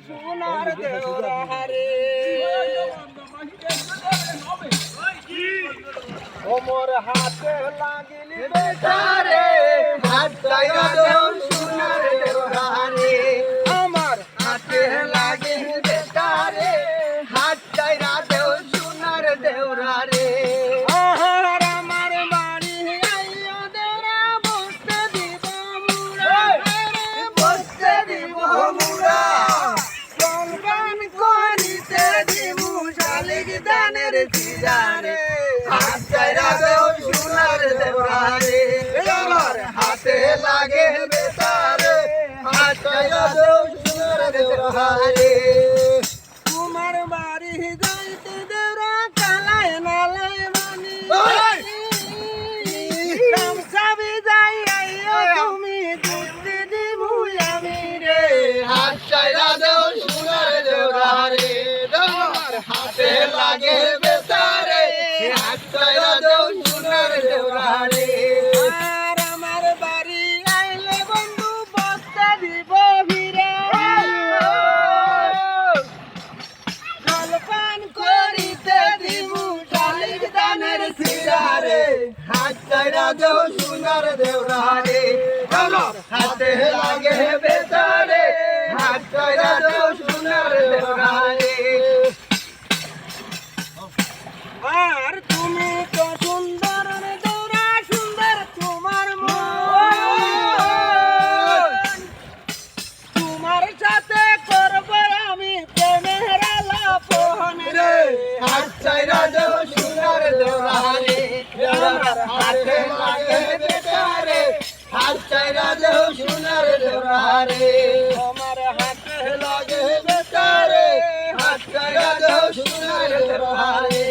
সোনার দেওরা রে ওমর হাতে লাগিলি বেটারে হাত চাইরা দেও সোনার দেওরা রে আমার হাতে লাগিলি বেটারে হাত চাইরা দেও সোনার দেওরা রে আহার আমার বাড়ি আইয়া দেওরা বসতে দিব মুরা বসতে দিব মুরা গান করিতে দিমু শালিক দানের চিরারে হাত চাইরা দেও সোনার দেওরা রে আমার হাতে লাগে বেটারে হাত চাইরা দেও সোনার দেওরা রে তোমার বাড়ি যাইতে দেওরা কালায় নালায় মানি কামসাবি যাই আইও তুমি দুধ দিমু আমি রে হাত চাইরা দেও সোনার দেওরা রে আমার হাতে লাগে বেটারে হাত চাইরা দেও সোনার দেওরা রে আর আমার বাড়ি আইলে বন্ধু বস্তা দিব ভিড়ে জলপান করিতে দিমু শালিক দানের চিরারে হাত চাইরা দেও সোনার দেওরা রে আমার হাতে লাগে বেটারে হাত চাইরা দেও সোনার দেওরা রে আর তুমি তো সুন্দর দেওরা সুন্দর তোমার মন তোমার সাথে করব আমি প্রেমের আলাপন রে হাত চাইরা দেও সোনার দেওরা রে আমার হাতে লাগে বেটারে হাত চাইরা দেও সোনার দেওরা রে আমার হাতে লাগে বেটারে হাত চাইরা দেও সোনার দেওরা রে